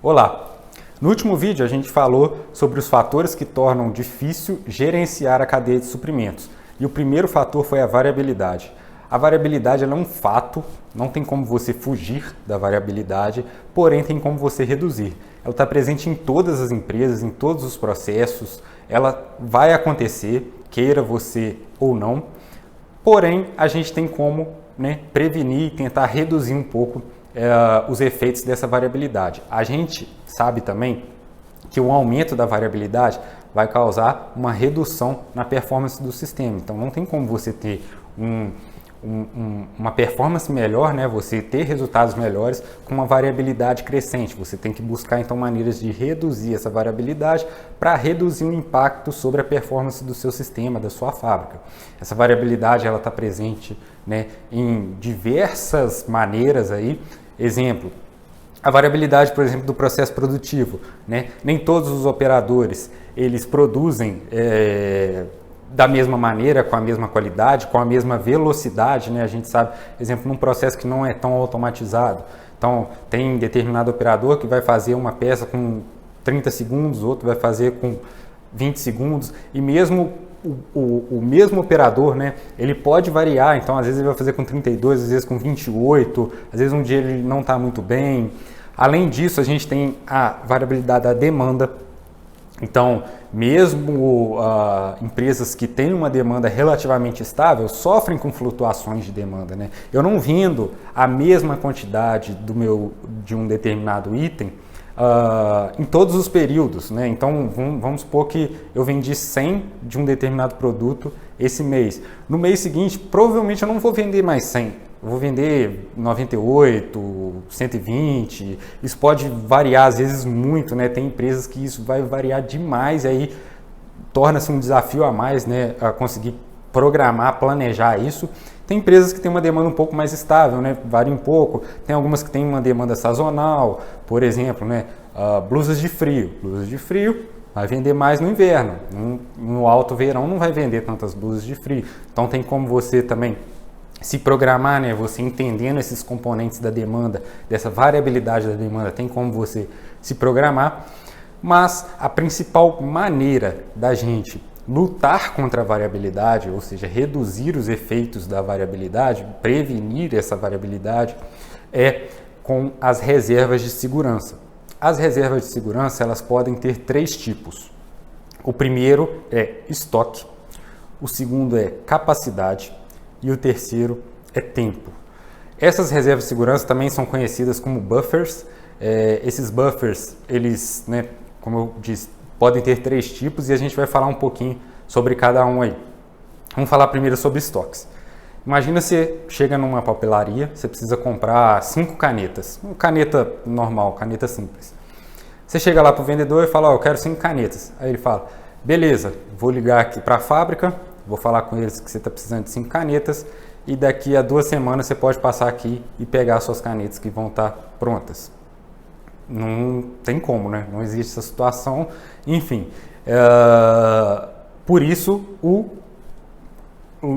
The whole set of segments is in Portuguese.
Olá! No último vídeo a gente falou sobre os fatores que tornam difícil gerenciar a cadeia de suprimentos. E o primeiro fator foi a variabilidade. A variabilidade ela é um fato, não tem como você fugir da variabilidade, porém tem como você reduzir. Ela está presente em todas as empresas, em todos os processos, ela vai acontecer, queira você ou não, porém a gente tem como prevenir e tentar reduzir um pouco os efeitos dessa variabilidade. A gente sabe também que o aumento da variabilidade vai causar uma redução na performance do sistema. Então não tem como você ter uma performance melhor, você ter resultados melhores com uma variabilidade crescente. Você tem que buscar então maneiras de reduzir essa variabilidade para reduzir o impacto sobre a performance do seu sistema, da sua fábrica. Essa variabilidade ela está presente em diversas maneiras aí. Exemplo, a variabilidade, por exemplo, do processo produtivo. Nem todos os operadores eles produzem da mesma maneira, com a mesma qualidade, com a mesma velocidade. A gente sabe, exemplo, num processo que não é tão automatizado. Então, tem determinado operador que vai fazer uma peça com 30 segundos, outro vai fazer com 20 segundos, e mesmo o mesmo operador, ele pode variar. Então às vezes ele vai fazer com 32, às vezes com 28, às vezes um dia ele não está muito bem. Além disso, a gente tem a variabilidade da demanda. Então, mesmo empresas que têm uma demanda relativamente estável sofrem com flutuações de demanda. Eu não vendo a mesma quantidade de um determinado item em todos os períodos. Então vamos supor que eu vendi 100 de um determinado produto esse mês. No mês seguinte, provavelmente eu não vou vender mais 100. Eu vou vender 98, 120. Isso pode variar às vezes muito. Tem empresas que isso vai variar demais e aí torna-se um desafio a mais a conseguir programar, planejar isso. Tem empresas que têm uma demanda um pouco mais estável, varia um pouco. Tem algumas que têm uma demanda sazonal, por exemplo, blusas de frio. Blusas de frio vai vender mais no inverno. No alto verão não vai vender tantas blusas de frio. Então tem como você também se programar, você entendendo esses componentes da demanda, dessa variabilidade da demanda, tem como você se programar. Mas a principal maneira da gente lutar contra a variabilidade, ou seja, reduzir os efeitos da variabilidade, prevenir essa variabilidade, é com as reservas de segurança. As reservas de segurança elas podem ter três tipos. O primeiro é estoque, o segundo é capacidade e o terceiro é tempo. Essas reservas de segurança também são conhecidas como buffers. Esses buffers, eles, como eu disse, podem ter três tipos e a gente vai falar um pouquinho sobre cada um aí. Vamos falar primeiro sobre estoques. Imagina você chega numa papelaria, você precisa comprar 5 canetas. Uma caneta normal, caneta simples. Você chega lá para o vendedor e fala, eu quero 5 canetas. Aí ele fala, beleza, vou ligar aqui para a fábrica, vou falar com eles que você está precisando de 5 canetas e daqui a 2 semanas você pode passar aqui e pegar suas canetas que vão estar prontas. Não tem como, não existe essa situação. Enfim, por isso o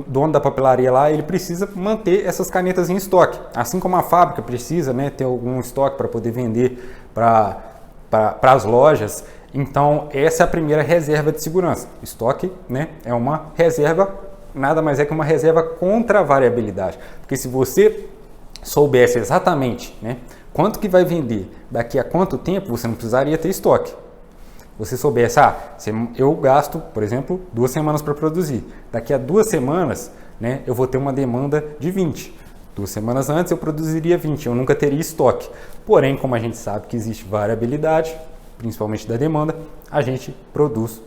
dono da papelaria lá, ele precisa manter essas canetas em estoque. Assim como a fábrica precisa ter algum estoque para poder vender para as lojas. Então, essa é a primeira reserva de segurança. Estoque é uma reserva, nada mais é que uma reserva contra a variabilidade. Porque se você soubesse exatamente quanto que vai vender daqui a quanto tempo, você não precisaria ter estoque. Você soubesse, eu gasto, por exemplo, 2 semanas para produzir. Daqui a 2 semanas, eu vou ter uma demanda de 20. 2 semanas antes eu produziria 20, eu nunca teria estoque. Porém, como a gente sabe que existe variabilidade, principalmente da demanda, a gente produz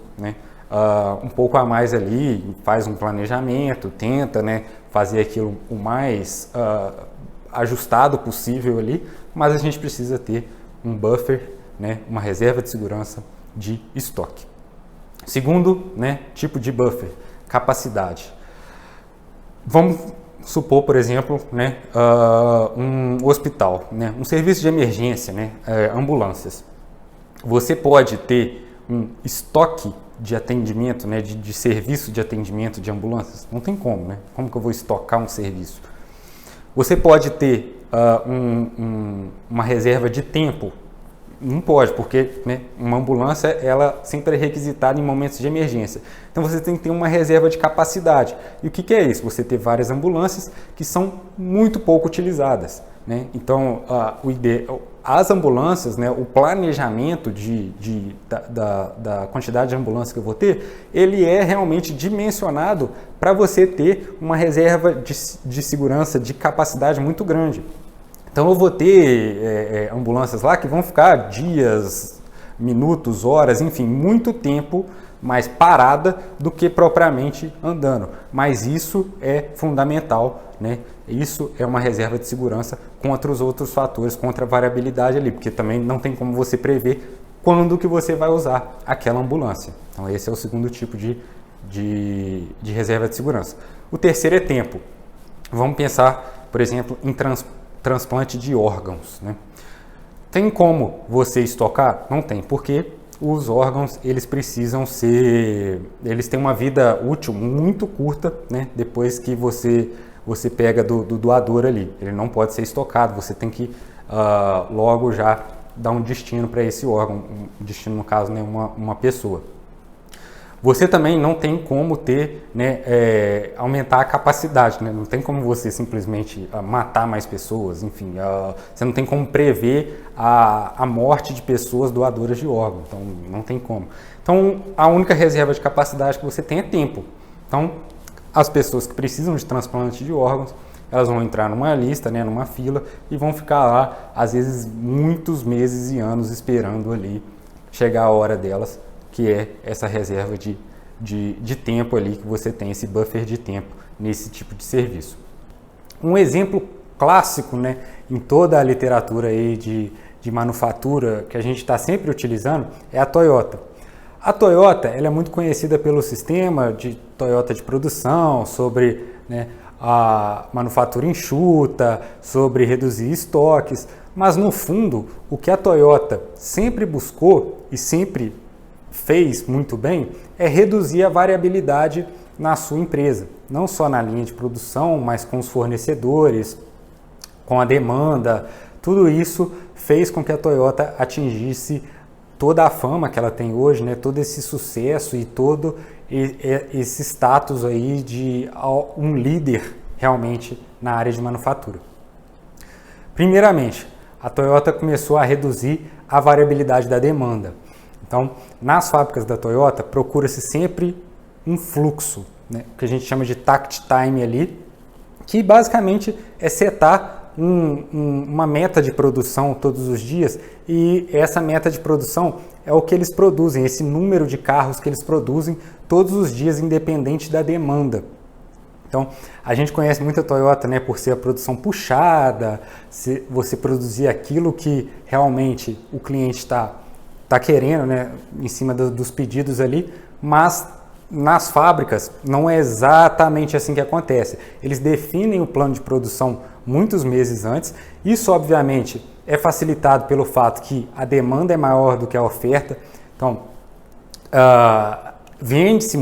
um pouco a mais ali, faz um planejamento, tenta fazer aquilo o mais ajustado possível ali, mas a gente precisa ter um buffer, uma reserva de segurança de estoque. Segundo tipo de buffer, capacidade. Vamos supor, por exemplo, um hospital, um serviço de emergência, ambulâncias. Você pode ter um estoque de atendimento, de serviço de atendimento de ambulâncias? Não tem como, Como que eu vou estocar um serviço? Você pode ter uma reserva de tempo. Não pode, porque, né, uma ambulância ela sempre é requisitada em momentos de emergência. Então você tem que ter uma reserva de capacidade. E o que é isso? Você ter várias ambulâncias que são muito pouco utilizadas, né? Então as ambulâncias, né, o planejamento da quantidade de ambulâncias que eu vou ter, ele é realmente dimensionado para você ter uma reserva de segurança, de capacidade muito grande. Então eu vou ter ambulâncias lá que vão ficar dias, minutos, horas, enfim, muito tempo mais parada do que propriamente andando. Mas isso é fundamental, né? Isso é uma reserva de segurança contra os outros fatores, contra a variabilidade ali, porque também não tem como você prever quando que você vai usar aquela ambulância. Então esse é o segundo tipo de reserva de segurança. O terceiro é tempo. Vamos pensar, por exemplo, em transplante de órgãos, né? Tem como você estocar? Não tem, porque os órgãos eles têm uma vida útil muito curta, né? Depois que você pega do doador ali, ele não pode ser estocado, você tem que logo já dar um destino para esse órgão, um destino no caso, né, uma pessoa. Você também não tem como ter, né, aumentar a capacidade, né? Não tem como você simplesmente matar mais pessoas, enfim, você não tem como prever a morte de pessoas doadoras de órgãos, então não tem como. Então a única reserva de capacidade que você tem é tempo. Então as pessoas que precisam de transplante de órgãos, elas vão entrar numa lista, né, numa fila e vão ficar lá, às vezes, muitos meses e anos esperando ali chegar a hora delas, que é essa reserva de tempo ali, que você tem esse buffer de tempo nesse tipo de serviço. Um exemplo clássico, né, em toda a literatura aí de manufatura que a gente está sempre utilizando é a Toyota. A Toyota ela é muito conhecida pelo sistema de Toyota de produção, sobre, né, a manufatura enxuta, sobre reduzir estoques, mas no fundo o que a Toyota sempre buscou e sempre fez muito bem é reduzir a variabilidade na sua empresa, não só na linha de produção, mas com os fornecedores, com a demanda. Tudo isso fez com que a Toyota atingisse toda a fama que ela tem hoje, né? Todo esse sucesso e todo esse status aí de um líder realmente na área de manufatura. Primeiramente, a Toyota começou a reduzir a variabilidade da demanda. Então, nas fábricas da Toyota, procura-se sempre um fluxo, né, que a gente chama de takt time ali, que basicamente é setar uma meta de produção todos os dias, e essa meta de produção é o que eles produzem, esse número de carros que eles produzem todos os dias, independente da demanda. Então, a gente conhece muito a Toyota, né, por ser a produção puxada, se você produzir aquilo que realmente o cliente está querendo, né, em cima dos pedidos ali, mas nas fábricas não é exatamente assim que acontece. Eles definem o plano de produção muitos meses antes. Isso, obviamente, é facilitado pelo fato que a demanda é maior do que a oferta. Então, vende-se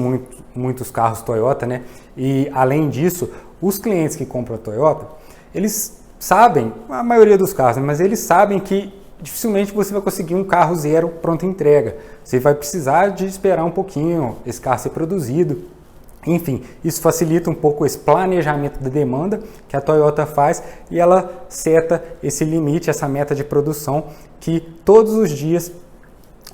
muitos carros Toyota, né? E, além disso, os clientes que compram a Toyota, eles sabem, a maioria dos casos, né, mas eles sabem que dificilmente você vai conseguir um carro zero pronta entrega. Você vai precisar de esperar um pouquinho esse carro ser produzido. Enfim, isso facilita um pouco esse planejamento da demanda que a Toyota faz, e ela seta esse limite, essa meta de produção, que todos os dias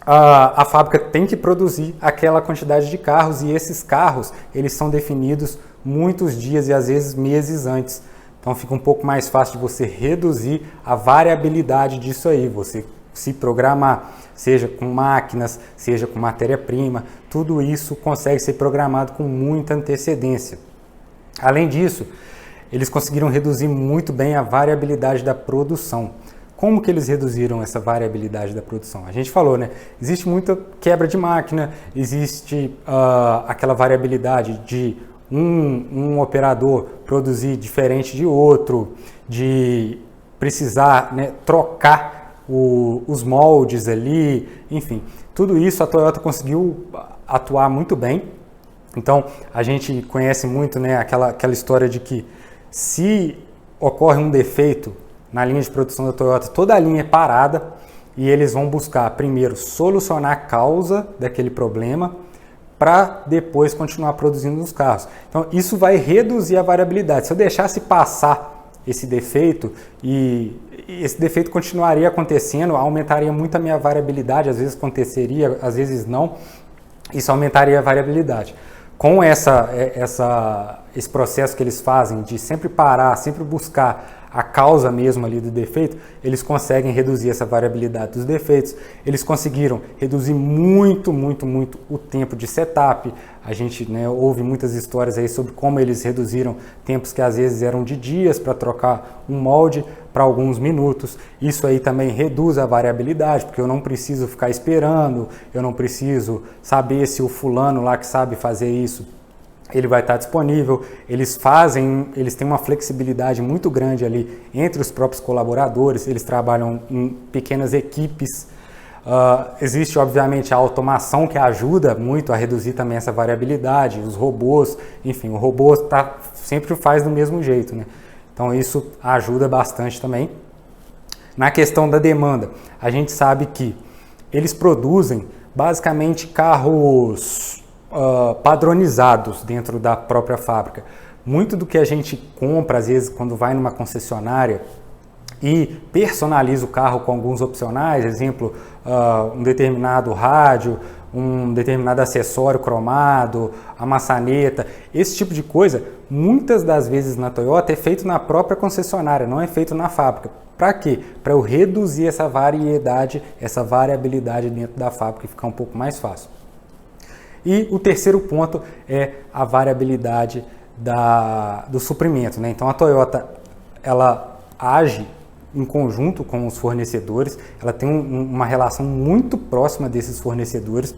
a fábrica tem que produzir aquela quantidade de carros, e esses carros eles são definidos muitos dias e às vezes meses antes. Então fica um pouco mais fácil de você reduzir a variabilidade disso aí, você se programar, seja com máquinas, seja com matéria-prima, tudo isso consegue ser programado com muita antecedência. Além disso, eles conseguiram reduzir muito bem a variabilidade da produção. Como que eles reduziram essa variabilidade da produção? A gente falou, né? Existe muita quebra de máquina, existe aquela variabilidade de um operador produzir diferente de outro, de precisar, né, trocar os moldes ali, enfim. Tudo isso a Toyota conseguiu atuar muito bem. Então, a gente conhece muito, né, aquela história de que se ocorre um defeito na linha de produção da Toyota, toda a linha é parada e eles vão buscar primeiro solucionar a causa daquele problema para depois continuar produzindo os carros. Então isso vai reduzir a variabilidade. Se eu deixasse passar esse defeito e esse defeito continuaria acontecendo, aumentaria muito a minha variabilidade, às vezes aconteceria, às vezes não, isso aumentaria a variabilidade. Com esse processo que eles fazem de sempre parar, sempre buscar a causa mesmo ali do defeito, eles conseguem reduzir essa variabilidade dos defeitos. Eles conseguiram reduzir muito o tempo de setup. A gente ouve muitas histórias aí sobre como eles reduziram tempos que às vezes eram de dias para trocar um molde para alguns minutos. Isso aí também reduz a variabilidade, porque eu não preciso ficar esperando, eu não preciso saber se o fulano lá que sabe fazer isso ele vai estar disponível. Eles têm uma flexibilidade muito grande ali entre os próprios colaboradores, eles trabalham em pequenas equipes. Existe, obviamente, a automação que ajuda muito a reduzir também essa variabilidade, os robôs, enfim, o robô sempre faz do mesmo jeito, né? Então isso ajuda bastante também. Na questão da demanda, a gente sabe que eles produzem basicamente carros padronizados dentro da própria fábrica. Muito do que a gente compra, às vezes, quando vai numa concessionária e personaliza o carro com alguns opcionais, exemplo, um determinado rádio, um determinado acessório cromado, a maçaneta, esse tipo de coisa, muitas das vezes na Toyota é feito na própria concessionária, não é feito na fábrica. Para quê? Para eu reduzir essa variedade, essa variabilidade dentro da fábrica e ficar um pouco mais fácil. E o terceiro ponto é a variabilidade do suprimento, né? Então a Toyota, ela age em conjunto com os fornecedores, ela tem uma relação muito próxima desses fornecedores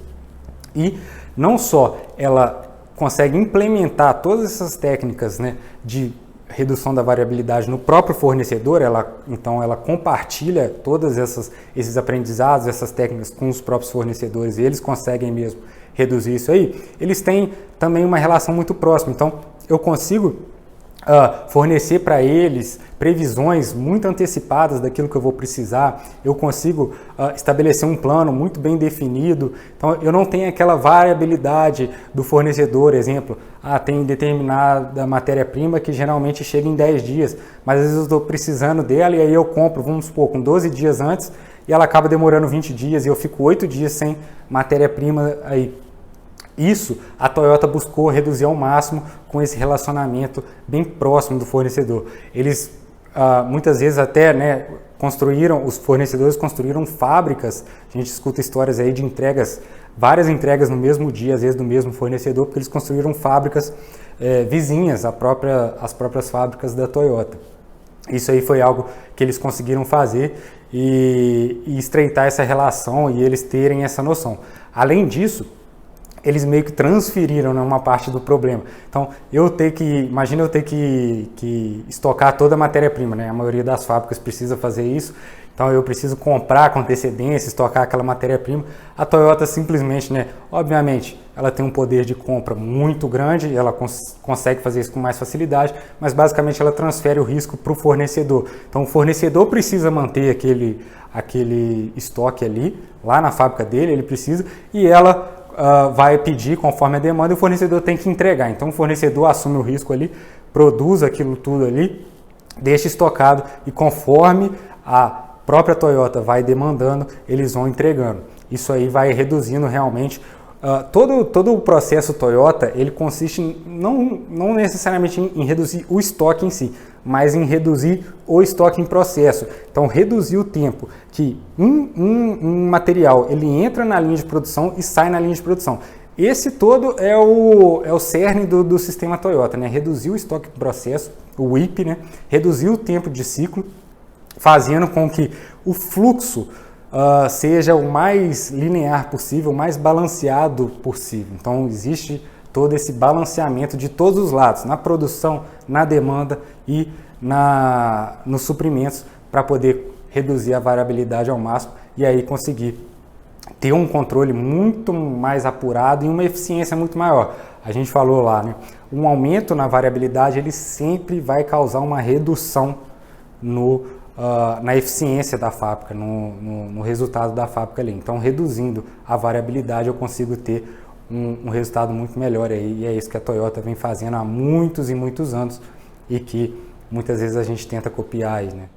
e não só ela consegue implementar todas essas técnicas, né, de redução da variabilidade no próprio fornecedor, então ela compartilha todos esses aprendizados, essas técnicas com os próprios fornecedores e eles conseguem mesmo reduzir isso aí. Eles têm também uma relação muito próxima, então eu consigo fornecer para eles previsões muito antecipadas daquilo que eu vou precisar, eu consigo estabelecer um plano muito bem definido, então eu não tenho aquela variabilidade do fornecedor, exemplo, tem determinada matéria-prima que geralmente chega em 10 dias, mas às vezes eu estou precisando dela e aí eu compro, vamos supor, com 12 dias antes e ela acaba demorando 20 dias e eu fico 8 dias sem matéria-prima aí. Isso a Toyota buscou reduzir ao máximo com esse relacionamento bem próximo do fornecedor. Eles muitas vezes até os fornecedores construíram fábricas, a gente escuta histórias aí de várias entregas no mesmo dia, às vezes do mesmo fornecedor, porque eles construíram fábricas vizinhas às próprias fábricas da Toyota. Isso aí foi algo que eles conseguiram fazer e estreitar essa relação e eles terem essa noção. Além disso, eles meio que transferiram uma parte do problema. Então, imagina eu ter que estocar toda a matéria-prima, né? A maioria das fábricas precisa fazer isso. Então, eu preciso comprar com antecedência, estocar aquela matéria-prima. A Toyota simplesmente, obviamente, ela tem um poder de compra muito grande, ela consegue fazer isso com mais facilidade, mas basicamente ela transfere o risco para o fornecedor. Então, o fornecedor precisa manter aquele estoque ali, lá na fábrica dele, ele precisa, e ela vai pedir conforme a demanda e o fornecedor tem que entregar. Então o fornecedor assume o risco ali, produz aquilo tudo ali, deixa estocado e conforme a própria Toyota vai demandando, eles vão entregando. Isso aí vai reduzindo realmente. Todo o processo Toyota, ele consiste não necessariamente em reduzir o estoque em si, mas em reduzir o estoque em processo. Então, reduzir o tempo que um material ele entra na linha de produção e sai na linha de produção. Esse todo é o cerne do sistema Toyota, né? Reduzir o estoque em processo, o WIP, né? Reduzir o tempo de ciclo, fazendo com que o fluxo seja o mais linear possível, o mais balanceado possível. Então, existe todo esse balanceamento de todos os lados, na produção, na demanda e nos suprimentos, para poder reduzir a variabilidade ao máximo e aí conseguir ter um controle muito mais apurado e uma eficiência muito maior. A gente falou lá, né? Um aumento na variabilidade, ele sempre vai causar uma redução na eficiência da fábrica, no resultado da fábrica ali. Então, reduzindo a variabilidade, eu consigo ter um resultado muito melhor aí, e é isso que a Toyota vem fazendo há muitos e muitos anos e que muitas vezes a gente tenta copiar aí, né?